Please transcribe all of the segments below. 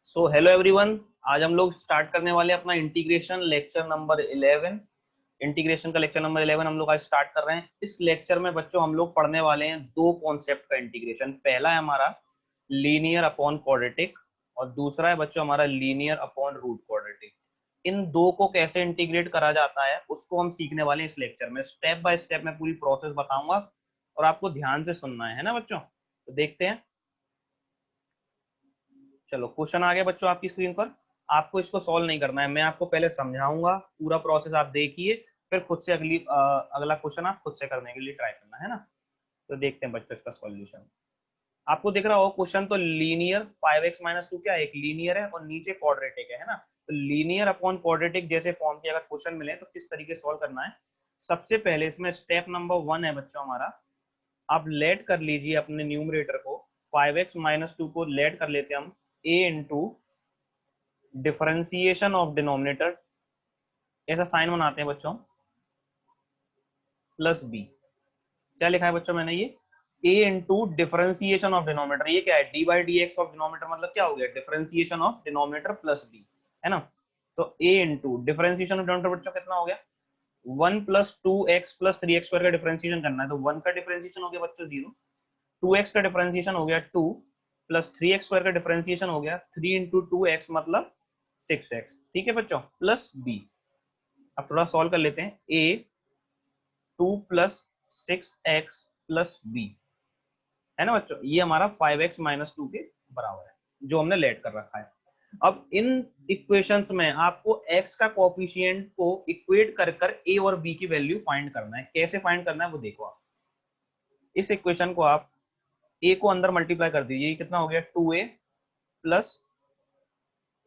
So hello everyone, आज हम लोग स्टार्ट करने वाले हैं अपना इंटीग्रेशन लेक्चर नंबर 11। इंटीग्रेशन का लेक्चर नंबर 11 हम लोग आज स्टार्ट कर रहे हैं। इस लेक्चर में बच्चों हम लोग पढ़ने वाले हैं दो कॉन्सेप्ट का इंटीग्रेशन। पहला है हमारा लीनियर अपॉन क्वाड्रेटिक और दूसरा है बच्चों हमारा लीनियर अपॉन रूट क्वाड्रेटिक। इन दो को कैसे इंटीग्रेट करा जाता है उसको हम सीखने वाले हैं इस लेक्चर में। स्टेप बाय स्टेप मैं पूरी प्रोसेस बताऊंगा और आपको ध्यान से सुनना है ना बच्चों। तो देखते हैं। चलो क्वेश्चन आ गया बच्चों आपकी स्क्रीन पर। आपको इसको सॉल्व नहीं करना है, मैं आपको पहले समझाऊंगा, पूरा प्रोसेस आप देखिए, फिर खुद से अगला क्वेश्चन आप खुद से करने के लिए ट्राई करना है ना। तो देखते हैं बच्चों इसका सॉल्यूशन। आपको दिख रहा हो क्वेश्चन तो लीनियर 5x-2 क्या एक लीनियर है और नीचे क्वाड्रेटिक है ना। तो लीनियर अपॉन क्वाड्रेटिक जैसे फॉर्म के अगर क्वेश्चन मिले तो किस तरीके सॉल्व करना है। सबसे पहले इसमें स्टेप नंबर 1 है बच्चों हमारा, आप लेट कर लीजिए अपने न्यूमरेटर को। 5x-2 को लेट कर लेते हैं हम a into differentiation of denominator, ऐसा साइन बनाते हैं बच्चों, प्लस बी। क्या लिखा है बच्चों मैंने ये a into differentiation of denominator, ये क्या है d by d x of denominator, मतलब क्या हो गया differentiation of denominator plus b, है ना। तो a into differentiation of denominator बच्चों कितना हो गया 1 plus 2x plus 3x square का डिफरेंशिएशन करना है। तो 1 का डिफरेंशिएशन हो गया बच्चों 0, 2x का डिफरेंशिएशन हो गया 2 प्लस 3x स्क्वायर का डिफरेंशिएशन हो गया 3 इंटू 2x मतलब 6x, ठीक है बच्चों, प्लस b। अब थोड़ा सॉल्व कर लेते हैं। a 2 plus 6x plus b, है ना बच्चों, ये हमारा 5x-2 के बराबर है जो हमने लेट कर रखा है। अब इन इक्वेशंस में आपको x का कोफिशिएंट को इक्वेट कर कर a और b की वैल्यू फाइंड करना है। कैसे फाइंड करना है वो देखो आप। इस इक्वेशन को आप a को अंदर मल्टीप्लाई कर दीजिए, ये कितना हो गया 2a plus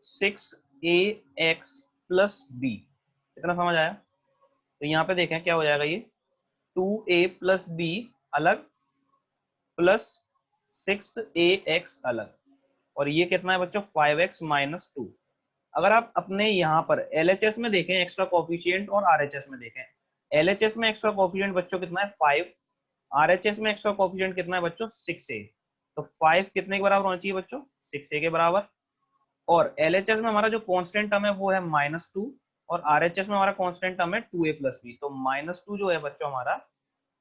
6ax plus b। इतना समझ आया। तो यहाँ पे देखें क्या हो जाएगा, ये 2a प्लस b अलग प्लस 6ax अलग, और ये कितना है बच्चों 5x-2। अगर आप अपने यहाँ पर LHS में देखें x का कोफिशिएंट और RHS में देखें, LHS में x का कोफिशिएंट बच्चों कितना है 5, RHS में x का कोफिशिएंट कितना है बच्चों 6a। तो 5 कितने के बराबर होना चाहिए बच्चों 6a के बराबर। और LHS में हमारा जो कांस्टेंट टर्म है वो है -2 और RHS में हमारा कांस्टेंट टर्म है 2a प्लस बी। तो -2 जो है बच्चों हमारा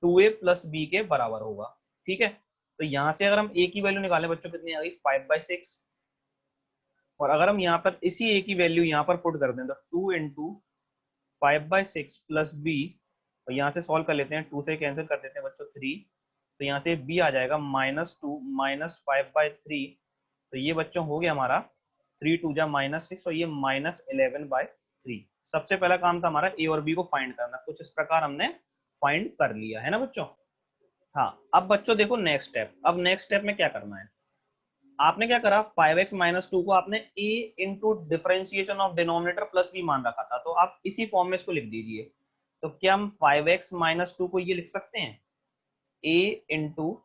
2a प्लस बी के बराबर होगा, ठीक है। तो यहाँ से अगर हम a की वैल्यू निकालें बच्चों कितनी आ गई 5/6, और अगर हम यहाँ पर इसी a की वैल्यू यहाँ पर पुट कर दें तो 2 इंटू 5/6 प्लस बी, और यहाँ से सॉल्व कर लेते हैं, 2 से कैंसिल कर देते हैं बच्चों 3, तो यहाँ से b आ जाएगा -2 माइनस 5/3। तो ये बच्चों हो गया हमारा 3 2 जा -6 और ये -11/3। सबसे पहला काम था हमारा a और b को फाइंड करना, कुछ इस प्रकार हमने फाइंड कर लिया है ना बच्चों। हाँ अब बच्चों देखो नेक्स्ट स्टेप। अब नेक्स्ट स्टेप में क्या करना है, आपने क्या करा 5x-2 को आपने a into differentiation of denominator plus b मान रखा था, तो आप इसी फॉर्म में इसको लिख दीजिए। तो क्या हम 5x-2 को ये लिख सकते हैं a into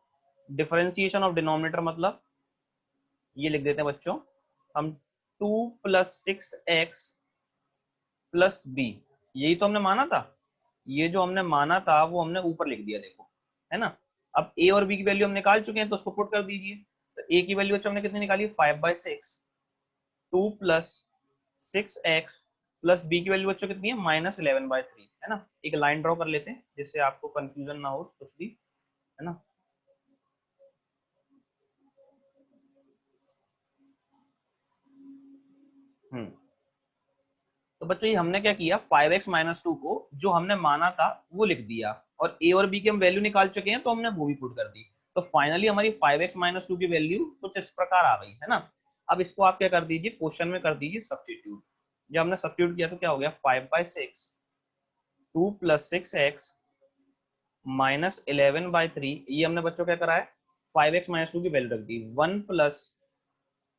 differentiation of denominator, मतलब ये लिख देते हैं बच्चों हम 2 प्लस 6x प्लस बी, यही तो हमने माना था। ये जो हमने माना था वो हमने ऊपर लिख दिया देखो, है ना। अब a और b की वैल्यू हम निकाल चुके हैं तो उसको पुट कर दीजिए। तो a की वैल्यू हमने कितनी निकाली 5/6, 2 प्लस 6x प्लस b की वैल्यू बच्चों कितनी है -11/3, है ना। एक लाइन ड्रॉ कर लेते हैं जिससे आपको कंफ्यूजन ना हो कुछ भी, है ना। तो बच्चों ये हमने क्या किया 5x-2 को जो हमने माना था वो लिख दिया, और a और b की हम वैल्यू निकाल चुके हैं तो हमने वो भी पुट कर दी। तो फाइनली हमारी 5x-2 की वैल्यू कुछ इस प्रकार आ गई, है ना। अब इसको आप क्या कर दीजिए क्वेश्चन में कर दीजिए सब्स्टिट्यूट। जब हमने सब्स्टिट्यूट किया तो क्या हो गया 5/6, 2 प्लस 6x माइनस 11/3, ये हमने बच्चों क्या करा है 5x-2 की वैल्यू रख दी, 1 plus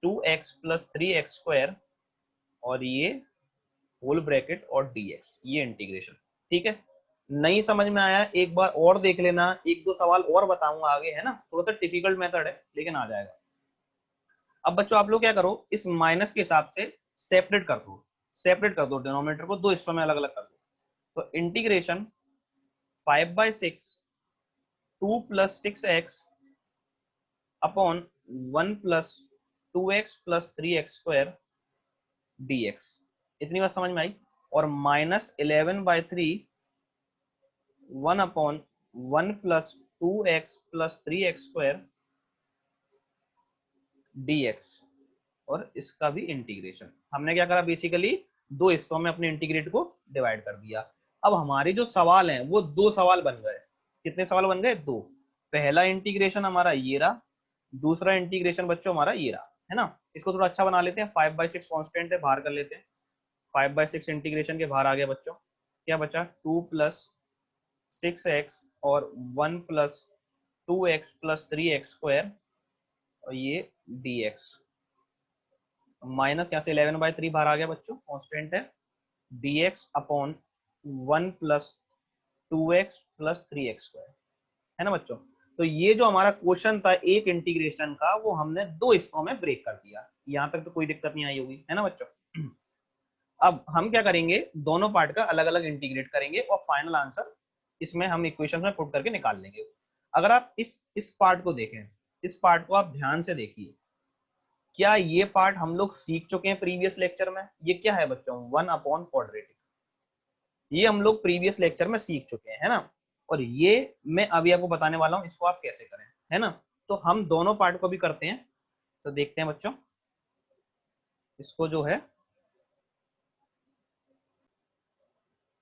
2x plus 3x square और ये होल ब्रैकेट और dx, ये इंटीग्रेशन, ठीक है। नहीं समझ में आया एक बार और देख लेना, एक दो सवाल और बताऊंगा आगे, है ना, थोड़ा सा डिफिकल्ट मेथड है लेकिन आ जाएगा। अब बच्चों आप लोग क्या करो इस माइनस के हिसाब से सेपरेट कर दो, सेपरेट कर दो डिनोमिनेटर को दो हिस्सों में अलग अलग कर दो। तो integration 5/6 2 plus 6x upon 1 plus 2x plus 3x² dx। इतनी बात समझ में आई। और -11/3 1/1 plus 2x plus 3x² dx। और इसका भी इंटीग्रेशन हमने क्या करा, बेसिकली दो हिस्सों में अपने इंटीग्रेट को डिवाइड कर दिया। अब हमारे जो सवाल हैं वो दो सवाल बन गए। कितने सवाल बन गए? दो। पहला इंटीग्रेशन हमारा ये रहा, दूसरा इंटीग्रेशन बच्चों हमारा ये रहा, है ना। इसको थोड़ा अच्छा बना लेते हैं। 5/6 कांस्टेंट है, बाहर कर लेते हैं। 5/6 इंटीग्रेशन के बाहर आ गया बच्चों। क्या बचा? 2 प्लस 6x और 1 प्लस 2x प्लस 3x² और ये dx। माइनस यहाँ से 11/3 बाहर आ गया बच्चों, कांस्टेंट है। dx upon 1 plus 2x plus 3x², है ना बच्चों। तो ये जो हमारा क्वेश्चन था एक इंटीग्रेशन का, वो हमने दो हिस्सों में ब्रेक कर दिया। यहाँ तक तो कोई दिक्कत नहीं आई होगी, है ना बच्चों। अब हम क्या करेंगे, दोनों पार्ट का अलग अलग इंटीग्रेट करेंगे और फाइनल आंसर इसमें हम इक्वेशन में पुट करके निकाल लेंगे। अगर आप इस पार्ट को देखें, इस पार्ट को आप ध्यान से देखिए। क्या ये पार्ट हम लोग सीख चुके हैं प्रीवियस लेक्चर में? ये क्या है बच्चों? 1/क्वाड्रेटिक। ये हम लोग प्रीवियस लेक्चर में सीख चुके हैं, है ना। और ये मैं अभी आपको बताने वाला हूं इसको आप कैसे करें, है ना। तो हम दोनों पार्ट को भी करते हैं। तो देखते हैं बच्चों, इसको जो है,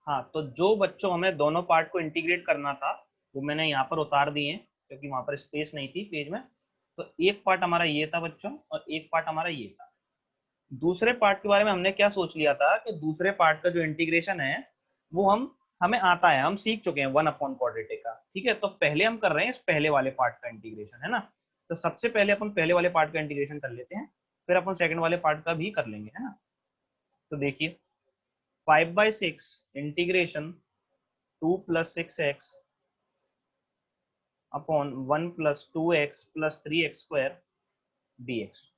हाँ, तो जो बच्चों हमें दोनों पार्ट को इंटीग्रेट करना था वो मैंने यहाँ पर उतार दिए क्योंकि वहां पर स्पेस नहीं थी पेज में। तो एक पार्ट हमारा ये था बच्चों और एक पार्ट हमारा ये था। दूसरे पार्ट के बारे में हमने क्या सोच लिया था कि दूसरे पार्ट का जो इंटीग्रेशन है वो हमें आता है, हम सीख चुके हैं 1/क्वाड्रेटिक का। ठीक है, तो पहले हम कर रहे हैं इस पहले वाले पार्ट का इंटीग्रेशन, है ना। तो सबसे पहले अपन पहले वाले पार्ट का इंटीग्रेशन कर लेते हैं, फिर अपन सेकंड वाले पार्ट का भी कर लेंगे, है ना। तो देखिए, 5/6 integration 2 plus 6x upon 1 plus 2x plus 3x² dx।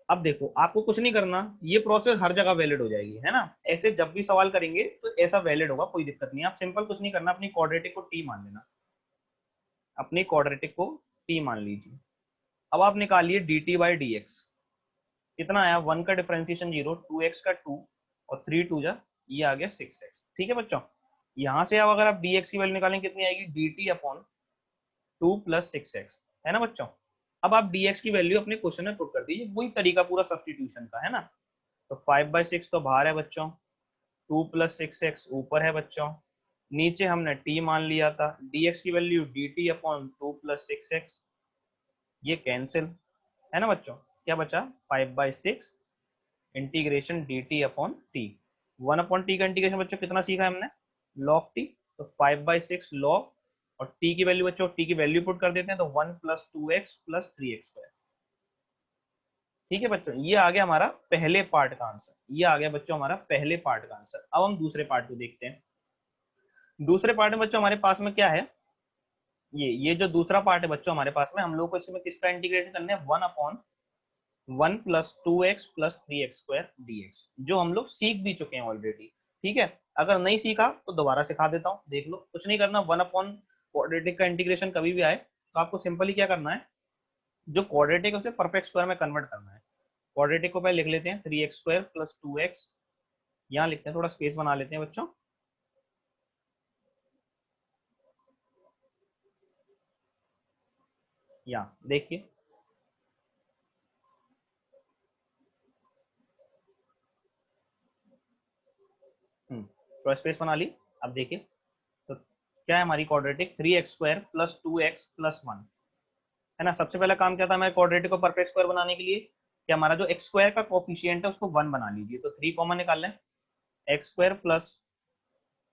अब देखो, आपको कुछ नहीं करना, ये प्रोसेस हर जगह वैलिड हो जाएगी, है ना। ऐसे जब भी सवाल करेंगे तो ऐसा वैलिड होगा, कोई दिक्कत नहीं। आप सिंपल कुछ नहीं करना, अपनी क्वाड्रेटिक को t मान लेना, अपनी क्वाड्रेटिक को t मान लीजिए। अब आप निकालिए dt/dx। कितना आया? 1 का डिफरेंशिएशन 0, 2x का 2 और 3 2 जा, ये आ गया 6x। ठीक है बच्चों, यहाँ से अब अगर आप dx की वैल्यू निकालेंगे कितनी आएगी? dt अपॉन 2 प्लस 6x, है ना बच्चों। अब आप dx की वैल्यू अपने क्वेश्चन में पुट कर दीजिए, वही तरीका पूरा सब्स्टिट्यूशन का, है ना। तो 5/6 तो बाहर है बच्चों, 2 प्लस 6x ऊपर है बच्चों, नीचे हमने t मान लिया था, dx की value dt upon 2 plus 6x, ये कैंसिल, है ना बच्चों। क्या बचा? 5/6 integration dt upon t। 1/t का इंटीग्रेशन बच्चों कितना सीखा है हमने? log t। तो 5/6 log, और t की वैल्यू बच्चों, t की वैल्यू पुट कर देते हैं, तो 1 प्लस 2x प्लस 3x²। ठीक है बच्चों, ये आ गया हमारा पहले पार्ट का आंसर। ये आ गया बच्चों हमारा पहले पार्ट का आंसर। अब हम दूसरे पार्ट को देखते हैं। दूसरे पार्ट में बच्चों हमारे पास में क्या है? ये जो दूसरा पार्ट है बच्चों हमारे पास में, हम लोग को इसमें किसका इंटीग्रेशन करना है? 1/1 plus 2x plus 3x² dx, जो हम लोग सीख भी चुके हैं ऑलरेडी। ठीक है, अगर नहीं सीखा तो दोबारा सिखा देता हूँ, देख लो। कुछ नहीं करना, 1/क्वाड्रेटिक का इंटीग्रेशन कभी भी आए तो आपको सिंपली क्या करना है, जो क्वाड्रेटिक है उसे परफेक्ट स्क्वायर में कन्वर्ट करना है। क्वाड्रेटिक को पहले लिख लेते हैं 3x² प्लस 2x, यहाँ लिखते हैं, थोड़ा स्पेस बना लेते हैं बच्चों। यहाँ देखिए, थोड़ा स्पेस बना ली। अब देखिए, तो क्या है हमारी quadratic? 3x² plus 2x plus 1, है ना। सबसे पहला काम क्या था हमारे क्वाड्रेटिक को परफेक्ट स्क्वायर बनाने के लिए? कि हमारा जो x² का कोफिशिएंट है उसको 1 बना लीजिए। तो 3 कॉमन निकाल लें, x² प्लस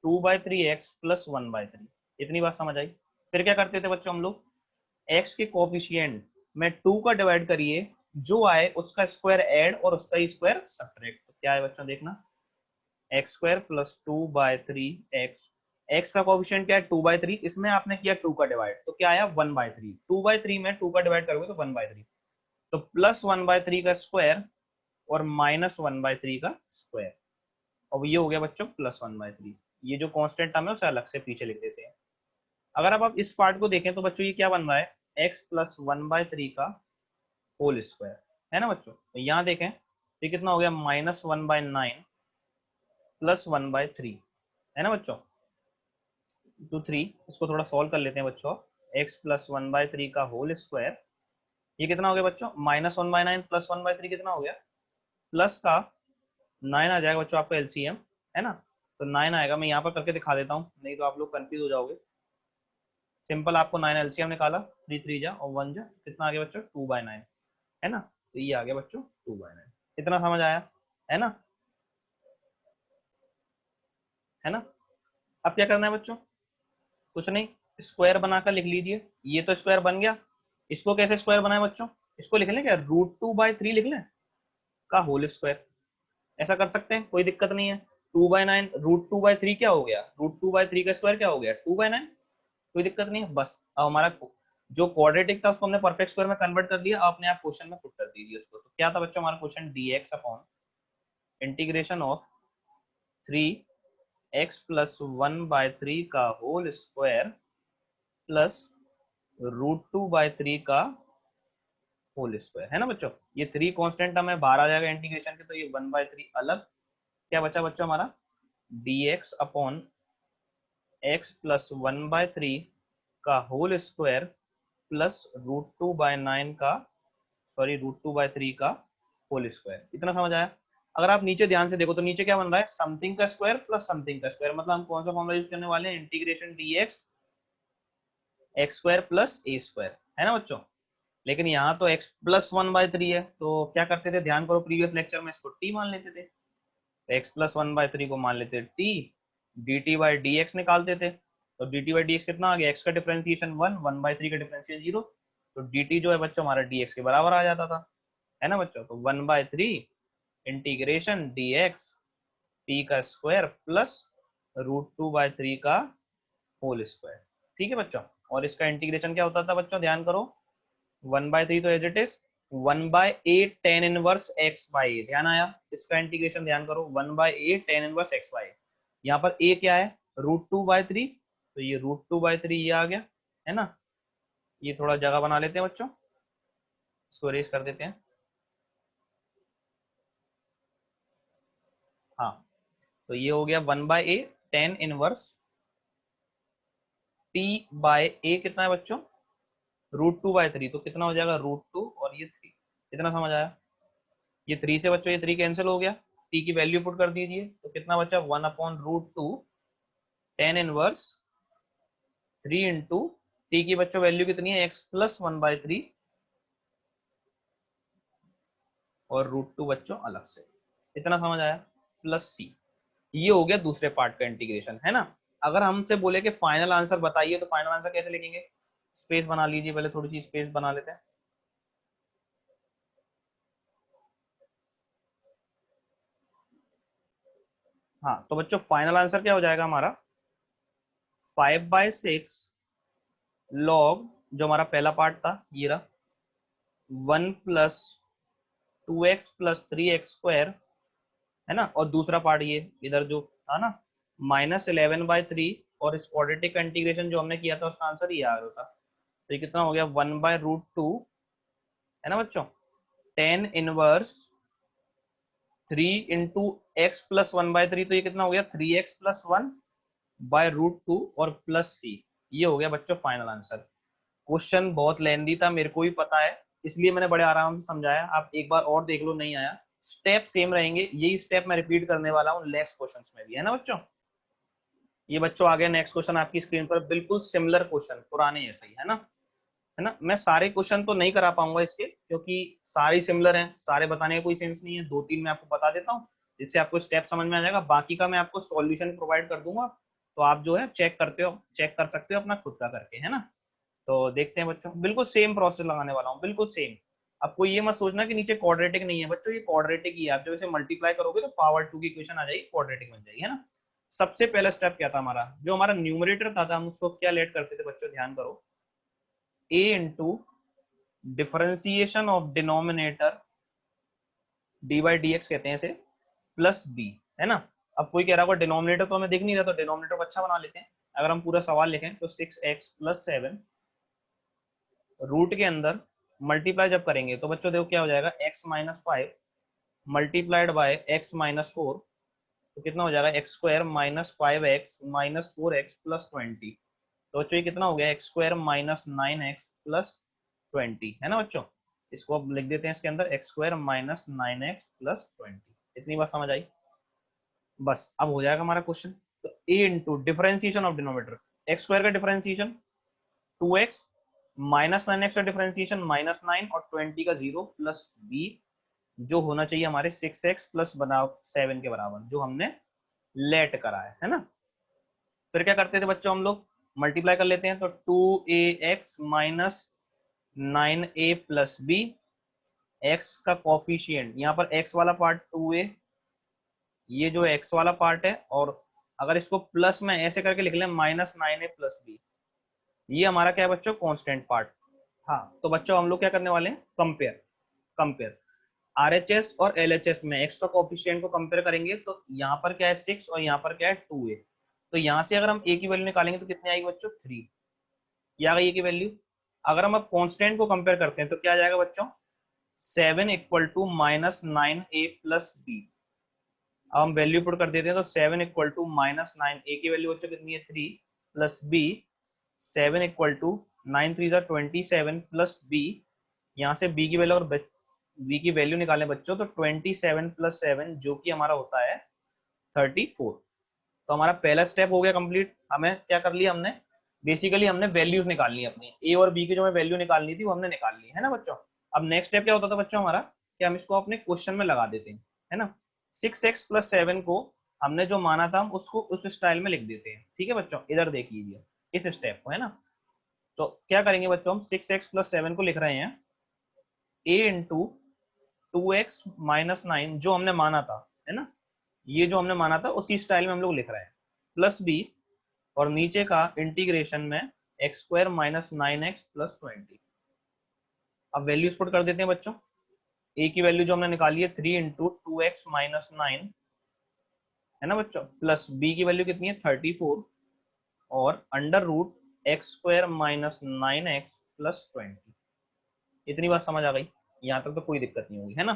2/3x प्लस 1/3। इतनी बात समझ आई। फिर क्या करते थे बच्चों हम लोग? x के कोफिशिएंट में 2 का डिवाइड करिए, जो आए उसका स्क्वायर ऐड और उसका ही स्क्वायर सब्ट्रैक्ट। तो क्या है बच्चों देखना, x² प्लस 2/3x, x का कोफिशिएंट क्या है? 2/3, इसमें आपने किया 2 का डिवाइड, तो क्या आया? 1/3। 2/3 में 2 का डिवाइड करोगे तो 1/3, तो प्लस 1/3 का स्क्वायर और माइनस 1/3 का स्क्वायर। और ये हो गया बच्चों प्लस 1/3। ये जो कांस्टेंट टर्म है उसे अलग से पीछे लिख देते हैं। अगर अब आप इस पार्ट को देखें तो बच्चों ये क्या बन रहा है? x प्लस 1/3 का होल स्क्वायर। है ना बच्चों। तो यहाँ देखें तो ये कितना हो गया, -1/9 + 1/3, है ना बच्चों, 2 3। इसको थोड़ा सॉल्व कर लेते हैं बच्चों। x + 1/3 का होल स्क्वायर, ये कितना हो गया बच्चों, -1/9 + 1/3 कितना हो गया, प्लस का 9 आ जाएगा बच्चों आपका एलसीएम, है ना। तो 9 आएगा, मैं यहाँ पर करके दिखा देता हूँ, नहीं तो आप लोग कंफ्यूज हो जाओगे। सिंपल, आपको 9 एलसीएम निकाला, 3 3 जा और 1 जा, कितना आ गया बच्चों, 2/9, है ना। तो ये आ गया बच्चों 2/9। इतना समझ आया, है ना, है ना। अब क्या करना है बच्चों, कुछ नहीं, स्क्वायर बनाकर लिख लीजिए। ये तो स्क्वायर बन गया, इसको कैसे स्क्वायर बनाए बच्चों, इसको लिख लें क्या, √2/3 लिख लें का होल स्क्वायर। ऐसा कर सकते हैं, कोई दिक्कत नहीं है। 2/9 √2/3 क्या हो गया, √2/3 का स्क्वायर क्या हो गया, 2/9, कोई दिक्कत नहीं है। बस अब हमारा जो क्वाड्रेटिक था उसको हमने परफेक्ट स्क्वायर में कन्वर्ट कर दिया। अपने आप क्वेश्चन में पुट कर दीजिए उसको। तो क्या था बच्चों हमारा question, dx upon integration of 3x + 1/3 का होल स्क्वायर प्लस √2/3 का होल स्क्वायर, है ना बच्चों। ये 3 कांस्टेंट टर्म है, बाहर आ जाएगा इंटीग्रेशन के, तो ये 1/3 अलग। क्या बचा बच्चों हमारा, dx अपॉन x + 1/3 का होल स्क्वायर प्लस √2/9 का, सॉरी √2/3 का होल स्क्वायर। इतना समझ आया। अगर आप नीचे ध्यान से देखो तो नीचे क्या बन रहा है, समथिंग का स्क्वायर प्लस समथिंग का स्क्वायर। मतलब हम कौन सा फॉर्मूला यूज करने वाले हैं, इंटीग्रेशन dx x² + a², है ना बच्चों। लेकिन यहाँ तो x + 1/3 है, तो क्या करते थे, ध्यान करो, प्रीवियस लेक्चर में इसको t मान लेते थे। x + 1/3 को मान लेते t, dt/dx निकालते थे। तो dt/dx कितना आ गया, x का डिफरेंशिएशन 1, 1/3 का डिफरेंशिएशन 0, तो dt जो है बच्चों हमारा dx के बराबर आ जाता था, है ना बच्चों। तो 1/3 इंटीग्रेशन dx t का स्क्वायर प्लस √2/3 का होल स्क्वायर। ठीक है बच्चों। और इसका इंटीग्रेशन क्या होता था बच्चों, ध्यान करो, 1/3 तो as it is 1/8 tan inverse x/a, ध्यान आया। इसका इंटीग्रेशन ध्यान करो, 1/8 tan इनवर्स x/a। यहाँ पर a क्या है, √2/3, तो ये √2/3 ये आ गया, है ना। ये थोड़ा जगह बना लेते हैं बच्चों, इसको रेस कर देते हैं। हाँ, तो ये हो गया 1/8 tan इनवर्स t/a, कितना है बच्चों, √2/3, तो कितना हो जाएगा, √2 और ये 3। इतना समझ आया। ये 3 से बच्चों ये 3 कैंसिल हो गया, t की वैल्यू पुट कर दीजिए, तो कितना बचा, 1/√2 tan इनवर्स 3 इंटू t की बच्चों वैल्यू कितनी है, x + 1/3 और √2 बच्चों अलग से। इतना समझ आया, प्लस c। ये हो गया दूसरे पार्ट का इंटीग्रेशन, है ना। अगर हमसे बोले कि फाइनल आंसर बताइए, तो फाइनल आंसर कैसे लिखेंगे, स्पेस बना लीजिए, पहले थोड़ी सी स्पेस बना लेते हैं। हाँ, तो बच्चों फाइनल आंसर क्या हो जाएगा हमारा, 5/6 log, जो हमारा पहला पार्ट था ये रहा, 1 + 2x + 3x², है ना। और दूसरा पार्ट ये इधर जो था ना, -11/3, और इस क्वाड्रेटिक का इंटीग्रेशन जो हमने किया था उसका आंसर ये आ रहा था। तो ये कितना हो गया, 1/√2, है ना बच्चों, tan इनवर्स 3 इंटू x + 1/3, तो ये कितना हो गया, 3x + 1/√2 और प्लस c। ये हो गया बच्चों फाइनल आंसर। क्वेश्चन बहुत लेंदी था, मेरे को भी पता है, इसलिए मैंने बड़े आराम से समझाया। आप एक बार और देख लो, नहीं आया, स्टेप सेम रहेंगे, यही स्टेप मैं रिपीट करने वाला हूँ नेक्स्ट क्वेश्चंस में भी, है ना बच्चों। ये बच्चों आ गया नेक्स्ट क्वेश्चन आपकी स्क्रीन पर, बिल्कुल सिमिलर क्वेश्चन, पुराने जैसा ही, है ना। मैं सारे क्वेश्चन तो नहीं करा पाऊंगा इसके, क्योंकि सारे सिमिलर हैं, सारे बताने का कोई सेंस नहीं है। 2 3 मैं आपको बता देता हूँ, जिससे आपको स्टेप समझ में आ जाएगा। बाकी का मैं आपको सॉल्यूशन प्रोवाइड कर दूंगा, तो आप जो है चेक कर सकते हो अपना खुद का करके, है ना। तो देखते हैं बच्चों, बिल्कुल सेम प्रोसेस लगाने वाला हूँ, बिल्कुल सेम। आपको ये मत सोचना कि नीचे क्वाड्रेटिक नहीं है बच्चों, ये क्वाड्रेटिक ही है। आप जब इसे मल्टीप्लाई करोगे तो पावर 2 की इक्वेशन आ जाएगी, क्वाड्रेटिक बन जाएगी, है ना। सबसे पहला स्टेप क्या था हमारा, जो हमारा न्यूमरेटर था हम उसको क्या लेट करते थे बच्चों, ध्यान करो, a into differentiation of denominator d/dx कहते हैं इसे, प्लस b, है ना। अब कोई कह रहा होगा डिनोमिनेटर तो हमें दिख नहीं रहा, तो डिनोमिनेटर को अच्छा बना लेते हैं। अगर हम पूरा सवाल लिखें तो 6x + 7 रूट के अंदर मल्टीप्लाई जब करेंगे तो बच्चों देखो क्या हो जाएगा, x minus 5 multiplied by x minus 4, तो कितना हो जाएगा x square minus 5x minus 4x plus 20। तो बच्चों ये कितना हो गया, x square minus 9x plus 20 है ना बच्चों। इसको अब लिख देते हैं इसके अंदर, x square minus 9x plus 20। इतनी बात समझ आई। बस अब हो जाएगा हमारा क्वेश्चन। तो a into differentiation of denominator, x square का डिफरेंशिएशन 2x माइनस 9x का डिफरेंशिएशन माइनस 9 और 20 का 0 प्लस b जो होना चाहिए हमारे 6x प्लस बनाओ 7 के बराबर, जो हमने लेट करा है ना। फिर क्या करते थे बच्चों, हम लोग मल्टीप्लाई कर लेते हैं, तो 2ax minus 9a plus b, x का कॉफिशिएंट यहाँ पर x वाला पार्ट 2a, ये जो x वाला पार्ट है, और अगर इसको प्लस में ऐसे करके लिख लें माइनस 9a प्लस b, ये हमारा क्या है बच्चों, कांस्टेंट पार्ट। हाँ तो बच्चों हम लोग क्या करने वाले हैं, कंपेयर। कंपेयर आरएचएस और एलएचएस में एक्स का कोफिशिएंट को कंपेयर करेंगे, तो यहाँ पर क्या है 6 और यहाँ पर क्या है 2a। तो यहाँ से अगर हम a की वैल्यू निकालेंगे तो कितनी आएगी बच्चों, 3। ये आ गई a की वैल्यू। अगर हम अब कांस्टेंट को कंपेयर करते हैं तो क्या आ जाएगा बच्चों, 7 equal to minus 9a plus b। अब हम वैल्यू पुट कर देते हैं, तो 7 इक्वल टू माइनस 9a की वैल्यू बच्चों कितनी है 3 plus b 7 equal to 9 3 27 plus b, यहाँ से b की वैल्यू और v की वैल्यू निकालें बच्चों, तो 27 प्लस 7 जो कि हमारा होता है 34। तो हमारा पहला स्टेप हो गया कंप्लीट। हमें क्या कर लिया, हमने बेसिकली हमने वैल्यूज निकालनी है अपनी, a और b की जो हमें वैल्यू निकालनी थी वो हमने निकाल ली है ना बच्चों। अब नेक्स्ट स्टेप क्या होता था बच्चों हमारा, कि हम इसको अपने क्वेश्चन में लगा देते हैं, है ना। 6x प्लस 7 को हमने जो माना था हम उसको उस स्टाइल में लिख देते हैं, ठीक है बच्चों। इधर देख लीजिए इस स्टेप को, है ना। तो क्या करेंगे बच्चों, हम 6x प्लस 7 को लिख रहे हैं a इंटू 2x माइनस 9 जो हमने माना था, है ना। ये जो हमने माना था उसी स्टाइल में हम लोग लिख रहे हैं, प्लस b, और नीचे का इंटीग्रेशन में x square minus 9x plus 20। अब वैल्यूज पुट कर देते हैं बच्चों। a की वैल्यू जो हमने निकाली है 3 इंटू 2x माइनस 9, है ना बच्चों, प्लस b की वैल्यू कितनी है 34, और under root x square minus 9x plus 20। इतनी बात समझ आ गई, यहाँ तक तो कोई दिक्कत नहीं होगी, है ना।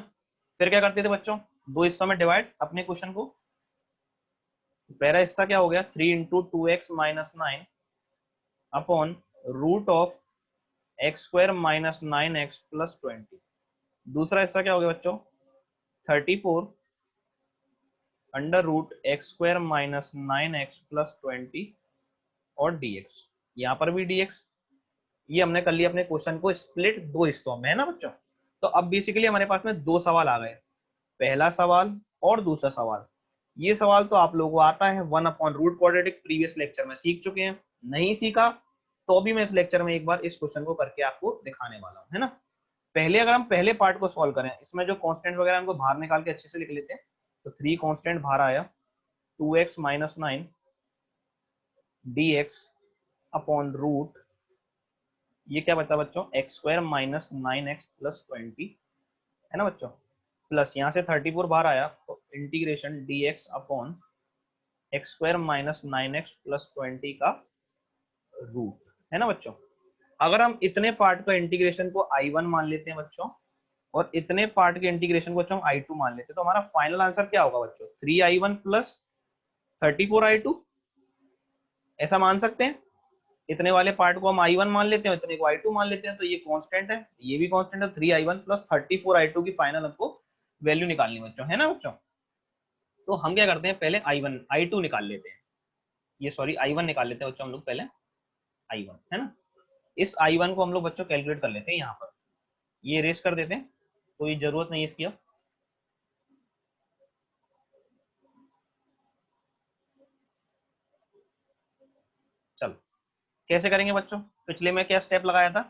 फिर क्या करते थे बच्चों, दो हिस्सों में डिवाइड अपने क्वेश्चन को। पहला हिस्सा क्या हो गया, 3 into 2x minus 9 upon root of x square minus 9x plus 20। दूसरा हिस्सा क्या हो गया बच्चों, 34 under root x square minus 9x plus 20 और dx। यहाँ पर भी dx। ये हमने कर लिया अपने क्वेश्चन को स्प्लिट दो हिस्सों में, है ना बच्चों। तो अब बेसिकली हमारे पास में दो सवाल आ गए, पहला सवाल और दूसरा सवाल। ये सवाल तो आप लोगों को आता है 1 upon root quadratic, previous lecture में सीख चुके हैं। नहीं सीखा तो भी मैं इस लेक्चर में एक बार इस क्वेश्चन को करके आपको दिखाने वाला हूँ, है ना। पहले अगर हम पहले पार्ट को सॉल्व करें, इसमें जो कांस्टेंट वगैरह हमको बाहर निकाल के अच्छे से लिख लेते हैं। तो 3 कांस्टेंट बाहर आया, 2x minus 9 dx upon root, ये क्या बचा बच्चों, x square minus 9x plus 20, है ना बच्चों, प्लस यहाँ से 34 बाहर आया, तो integration dx upon x square minus 9x plus 20 का रूट, है ना बच्चों। अगर हम इतने पार्ट का इंटीग्रेशन को I1 मान लेते हैं बच्चों, और इतने पार्ट के इंटीग्रेशन को हम I2 मान लेते हैं, तो हमारा फाइनल आंसर क्या होगा बच्चों, 3I1 प्लस 34I2। ऐसा मान सकते हैं, इतने वाले पार्ट को हम I1 मान लेते हैं, इतने को I2 मान लेते हैं, तो ये कांस्टेंट है, ये भी कांस्टेंट है। 3I1 प्लस 34I2 की फाइनल हमको वैल्यू निकालनी बच्चों, है ना बच्चों। तो हम क्या करते हैं, पहले I1 I2 निकाल लेते हैं, ये सॉरी I1 निकाल लेते हैं बच्चों हम लोग पहले, I1, है ना। इस I1 को हम लोग बच्चों कैलकुलेट कर लेते हैं, यहाँ पर ये रेस कर देते हैं, कोई जरूरत नहीं है इसकी। अब चलो कैसे करेंगे बच्चों, पिछले में क्या स्टेप लगाया था,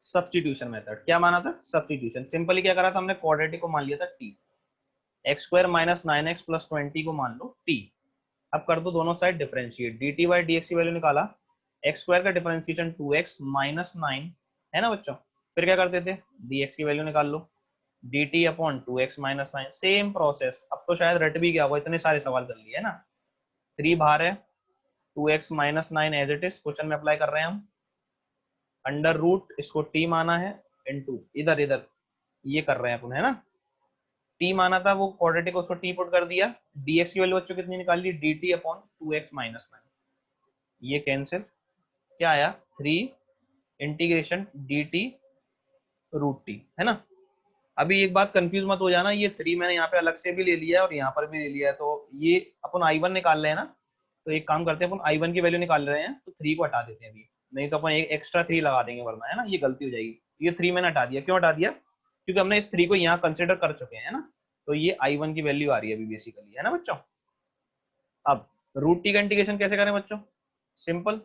सब्स्टिट्यूशन मेथड। क्या माना था, सब्स्टिट्यूशन। सिंपली क्या करा था हमने, क्वाड्रेटिक को मान लिया था t, x square minus 9x plus 20 को मान लो t। अब कर दो दोनों side differentiate, dt by dx की वैल्यू निकाला, एक्स स्क्वायर का डिफरेंशिएशन 2x माइनस 9, है ना बच्चों। फिर क्या करते थे, dx की वैल्यू निकाल लो, dt upon 2x minus 9, same process. अब तो शायद रट भी गया होगा, इतने सारे सवाल कर लिए, है ना। 3 बाहर है, 2x minus 9 as it is question में अप्लाई कर रहे हैं हम, अंडर रूट इसको t माना है, इनटू इधर इधर ये कर रहे हैं अपन, है ना। t माना था वो क्वाड्रेटिक, उसको t पुट कर दिया, dx की वैल्यू बच्चों कितनी निकाल ली, dt अपॉन 2x माइनस 9, ये कैंसिल, क्या आया 3 इंटीग्रेशन dt रूट t, है ना। अभी एक बात कंफ्यूज मत हो जाना, ये 3 मैंने यहाँ पे अलग से भी ले लिया है और यहाँ पर भी ले लिया है, तो ये अपन I1 निकाल रहे हैं ना, तो एक काम करते हैं अपन I1 की वैल्यू निकाल रहे हैं तो 3 को हटा देते हैं अभी, नहीं तो अपन एक एक्स्ट्रा 3 लगा देंगे वरना, है ना, ये गलती हो जाएगी। ये 3 मैंने हटा दिया, क्यों हटा दिया, क्योंकि हमने इस 3 को यहाँ कंसिडर कर चुके हैं ना, तो ये I1 की वैल्यू आ रही है अभी बेसिकली, है ना बच्चों। अब रूट टी का इंटीग्रेशन कैसे करें बच्चों, सिंपल,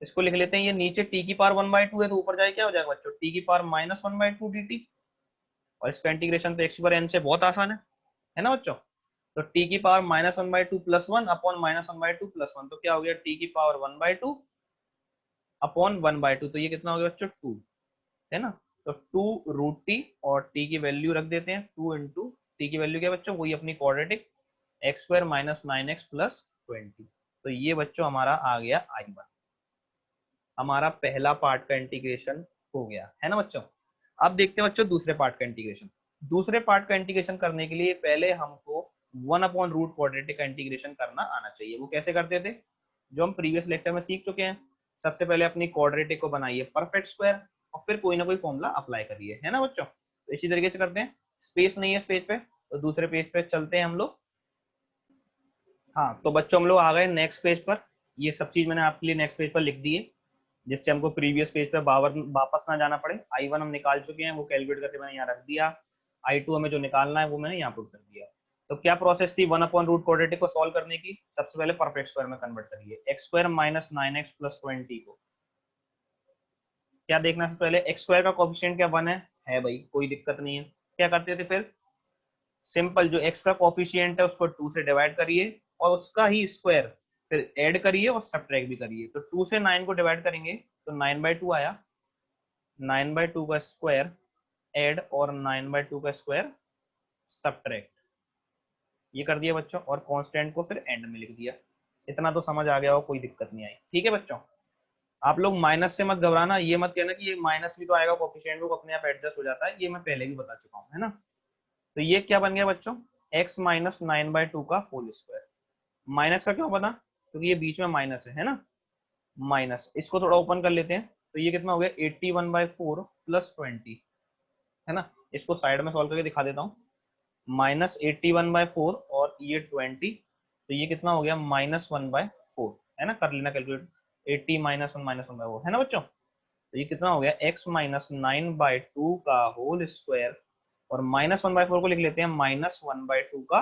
इसको लिख लेते हैं, ये नीचे t की पावर 1/2 है तो ऊपर जाए क्या हो जाएगा बच्चों, t की पावर -1/2 dt, और इसका इंटीग्रेशन तो x की पावर n से बहुत आसान है ना बच्चों। तो t की पावर -1/2 + 1 अपॉन -1/2 + 1, तो क्या हो गया t की पावर 1/2 अपॉन 1/2, तो ये कितना हो गया बच्चों 2, है ना। तो 2 रूट टी और t की वैल्यू रख देते हैं 2 इंटू टी की वैल्यू क्या बच्चों, वही अपनी क्वाड्रेटिक x² - 9x + 20, तो ये बच्चों हमारा आ गया I1, हमारा पहला पार्ट का इंटीग्रेशन हो गया, है ना बच्चों। अब देखते हैं बच्चों दूसरे पार्ट का इंटीग्रेशन। दूसरे पार्ट का इंटीग्रेशन करने के लिए पहले हमको 1/रूट क्वाड्रेटिक का इंटीग्रेशन करना आना चाहिए। वो कैसे करते थे, जो हम प्रीवियस लेक्चर में सीख चुके हैं। सबसे पहले अपनी क्वाड्रेटिक को बनाइए परफेक्ट स्क्वायर और फिर कोई ना कोई फॉर्मूला अप्लाई करिए, है ना बच्चों। तो इसी तरीके से करते हैं, स्पेस नहीं है इस पेज पे तो दूसरे पेज पे चलते हैं हम लोग। हाँ तो बच्चों हम लोग आ गए नेक्स्ट पेज पर, ये सब चीज मैंने आपके लिए नेक्स्ट पेज पर लिख दी है जिससे हमको प्रीवियस पेज पे वापस ना जाना पड़े। I1 हम निकाल चुके हैं, वो कैलकुलेट करके मैंने यहाँ रख दिया। I2 हमें जो निकालना है वो मैंने यहाँ पुट कर दिया। तो क्या प्रोसेस थी 1/रूट क्वाड्रेटिक को सॉल्व करने की, सबसे पहले परफेक्ट स्क्वायर में कन्वर्ट करिए, x² - 9x + 20 को क्या देखना है, सबसे पहले x² का कोएफिशिएंट क्या 1 है भाई, कोई दिक्कत नहीं है। क्या करते थे फिर, सिंपल जो x का कोएफिशिएंट है उसको 2 से डिवाइड करिए और उसका ही स्क्वायर फिर ऐड करिए और सब्ट्रैक्ट भी करिए। तो 2 से 9 को डिवाइड करेंगे तो 9/2 आया, 9/2 का स्क्वायर ऐड और 9/2 का स्क्वायर सब्ट्रैक्ट, ये कर दिया बच्चों, और कांस्टेंट को फिर एंड में लिख दिया। इतना तो समझ आ गया हो, कोई दिक्कत नहीं आई, ठीक है बच्चों। आप लोग माइनस से मत घबराना, ये मत कहना कि ये माइनस भी तो आएगा, कोएफिशिएंट वो अपने आप एडजस्ट हो जाता है, ये मैं पहले भी बता चुका हूँ, है ना। तो ये क्या बन गया बच्चों, x - 9/2 का होल स्क्वायर। माइनस का क्यों बना, क्योंकि ये बीच में माइनस है ना, माइनस, इसको थोड़ा ओपन कर लेते हैं तो ये कितना हो गया 81/4 + 20, है ना। इसको साइड में सॉल्व करके दिखा देता हूँ, -81/4 और ये 20, तो ये कितना हो गया -1/4, है ना, कर लेना कैलकुलेट, 80 - 1 -1/4, है ना बच्चों। तो ये कितना हो गया x - 9/2 का होल स्क्वायर, और -1/4 को लिख लेते हैं -1/2 का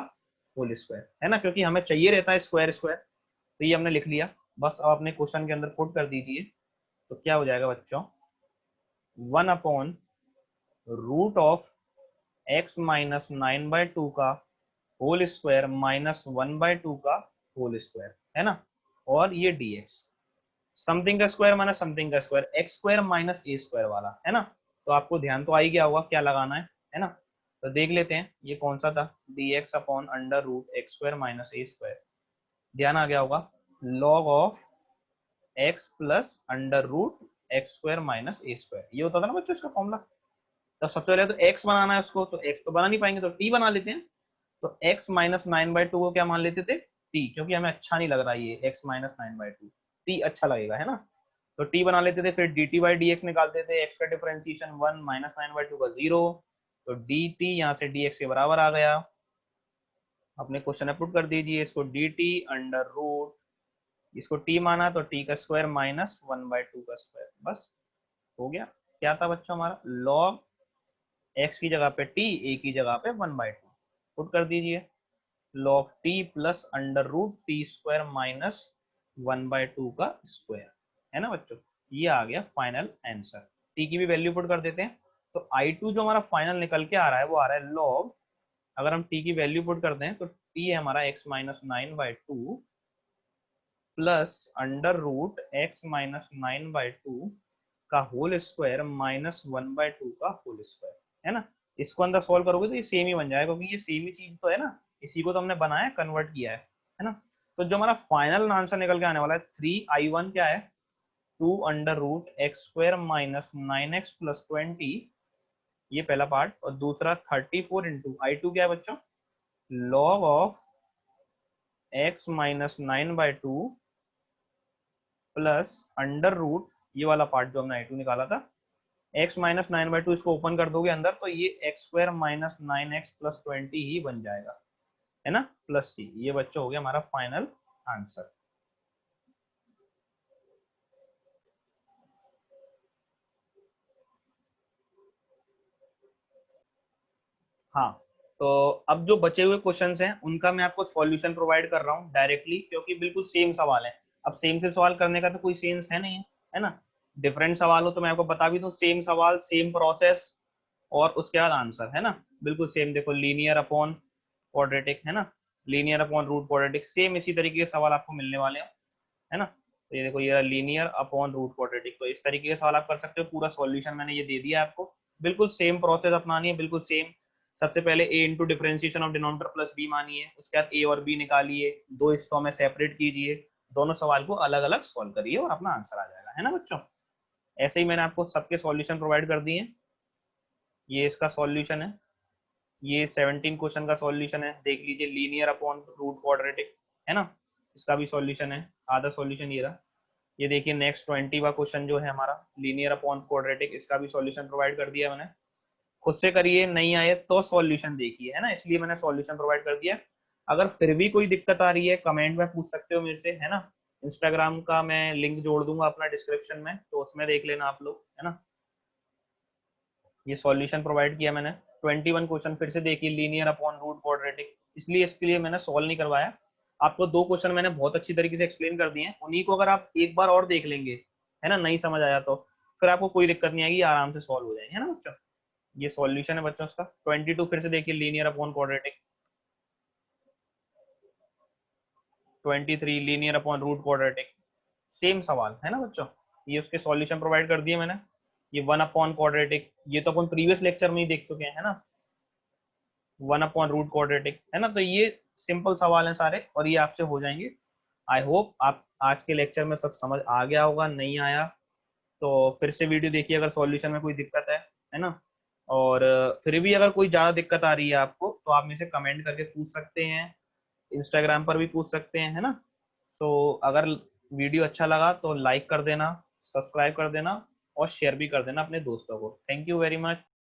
होल स्क्वायर, है ना, क्योंकि हमें चाहिए रहता है स्क्वायर स्क्वायर, तो ये हमने लिख लिया। बस अब अपने क्वेश्चन के अंदर पुट कर दीजिए, तो क्या हो जाएगा बच्चों 1/√ऑफ x - 9/2 का होल स्क्वायर -1/2 का होल स्क्वायर, है ना, और ये dx, समथिंग का स्क्वायर माना समथिंग का स्क्वायर, x² - a² वाला, है ना। तो आपको ध्यान तो आ ही गया होगा क्या लगाना है ना। तो देख लेते हैं ये कौन सा था, dx अपॉन √x² - a², ध्यान आ गया होगा, log of x plus √x² - a², ये होता था ना बच्चों इसका फॉर्मूला। तो सबसे पहले तो x बनाना है उसको, तो x तो बना नहीं पाएंगे तो t बना लेते हैं। तो x - 9/2 को क्या मान लेते थे t, क्योंकि हमें अच्छा नहीं लग रहा ये x - 9/2, t अच्छा लगेगा, है ना। तो t बना लेते थे, फिर dt/dx निकालते थे, x का डिफरेंशिएशन 1 - 9/2 का 0, तो dt यहाँ से dx के बराबर आ गया। अपने क्वेश्चन में पुट कर दीजिए इसको, dt √, इसको t माना तो t का स्क्वायर -1/2 का स्क्वायर, बस हो गया। क्या था बच्चों हमारा, log x की जगह पे t, a की जगह पे 1/2, पुट कर दीजिए, log t plus √t² minus 1/2 का स्क्वायर, है ना बच्चों। ये आ गया फाइनल आंसर। t की भी वैल्यू पुट कर देते हैं, तो I2 जो हमारा फाइनल निकल के आ रहा है वो आ रहा है log, अगर हम t की वैल्यू पुट करते हैं तो t है हमारा x - 9/2 प्लस √x - 9/2 का होल स्क्वायर -1/2 का होल स्क्वायर, है ना। इसको अंदर सॉल्व करोगे तो ये सेम ही बन जाएगा, क्योंकि ये सेम ही चीज तो है ना, इसी को तो हमने बनाया कन्वर्ट किया है ना। तो जो हमारा फाइनल आंसर निकल के आने वाला है 3I1 क्या है 2√x² माइनस 9x प्लस 20, ये पहला पार्ट। और दूसरा 34 इंटू I2 क्या है बच्चों, log of x minus 9/2 plus √, ये वाला पार्ट जो हमने I2 निकाला था, x माइनस 9/2, इसको ओपन कर दोगे अंदर तो ये x² माइनस 9x प्लस 20 ही बन जाएगा, है ना, प्लस c। ये बच्चों हो गया हमारा फाइनल आंसर। हाँ, तो अब जो बचे हुए क्वेश्चंस हैं उनका मैं आपको सॉल्यूशन प्रोवाइड कर रहा हूँ डायरेक्टली, क्योंकि बिल्कुल सेम सवाल है। अब सेम से सवाल करने का तो कोई सेंस है नहीं, है ना। डिफरेंट सवाल हो तो मैं आपको बता भी दूं, सेम सवाल सेम प्रोसेस और उसके बाद आंसर, है ना, बिल्कुल सेम। देखो लीनियर अपॉन क्वाड्रेटिक, है ना, linear upon root quadratic, same इसी तरीके के सवाल आपको मिलने वाले हैं, है ना। तो ये देखो, ये लीनियर अपॉन रूट क्वाड्रेटिक, तो इस तरीके के सवाल आप कर सकते हो। पूरा सॉल्यूशन मैंने ये दे दिया आपको, बिल्कुल सेम प्रोसेस अपनानी है, बिल्कुल सेम। सबसे पहले a into differentiation of denominator plus b मानिए, उसके बाद a और b निकालिए, दो हिस्सों में सेपरेट कीजिए, दोनों सवाल को अलग अलग सॉल्व करिए और अपना आंसर आ जाएगा, है ना बच्चों। ऐसे ही मैंने आपको सबके सॉल्यूशन प्रोवाइड कर दिए। ये इसका सॉल्यूशन है, ये 17 क्वेश्चन का सॉल्यूशन है, देख लीजिए, लीनियर अपॉन रूट क्वाड्रेटिक, है ना, इसका भी सॉल्यूशन है, आधा सॉल्यूशन ये रहा। ये देखिए नेक्स्ट 20वां क्वेश्चन जो है हमारा, लीनियर अपॉन क्वाड्रेटिक, इसका भी सॉल्यूशन प्रोवाइड कर दिया मैंने। खुद से करिए, नहीं आए तो सॉल्यूशन देखिए, है ना, इसलिए मैंने सॉल्यूशन प्रोवाइड कर दिया। अगर फिर भी कोई दिक्कत आ रही है कमेंट में पूछ सकते हो मेरे से, है ना। इंस्टाग्राम का मैं लिंक जोड़ दूंगा अपना डिस्क्रिप्शन में, तो उसमें देख लेना आप लोग, है ना। ये सॉल्यूशन प्रोवाइड किया मैंने। 21 क्वेश्चन फिर से देखिए, लीनियर अपॉन रूट क्वाड्रेटिक, इसलिए इसके लिए मैंने सॉल्व नहीं करवाया। आपको दो क्वेश्चन मैंने बहुत अच्छी तरीके से एक्सप्लेन कर दिए हैं, उन्हीं को अगर आप एक बार और देख लेंगे, है ना, नहीं समझ आया तो फिर आपको कोई दिक्कत नहीं आएगी, आराम से सॉल्व हो जाएंगे, है ना बच्चों। ये सॉल्यूशन है बच्चों इसका। 22 फिर से देखिए, linear upon quadratic. 23 linear upon root quadratic, same सवाल, है ना बच्चों। ये उसके सॉल्यूशन प्रोवाइड कर दिए मैंने। ये 1 अपॉन क्वाड्रेटिक, ये तो अपन प्रीवियस लेक्चर में ही देख चुके हैं, है ना, 1 अपॉन रूट क्वाड्रेटिक, है ना। तो ये सिंपल सवाल हैं सारे और ये आपसे हो जाएंगे। आई होप आप आज के लेक्चर में सब समझ आ गया होगा, नहीं आया तो फिर से वीडियो देखिए अगर सॉल्यूशन में कोई दिक्कत है ना। और फिर भी अगर कोई ज़्यादा दिक्कत आ रही है आपको तो आप मुझसे कमेंट करके पूछ सकते हैं, इंस्टाग्राम पर भी पूछ सकते हैं, है ना। सो अगर वीडियो अच्छा लगा तो लाइक कर देना, सब्सक्राइब कर देना और शेयर भी कर देना अपने दोस्तों को। Thank you very much.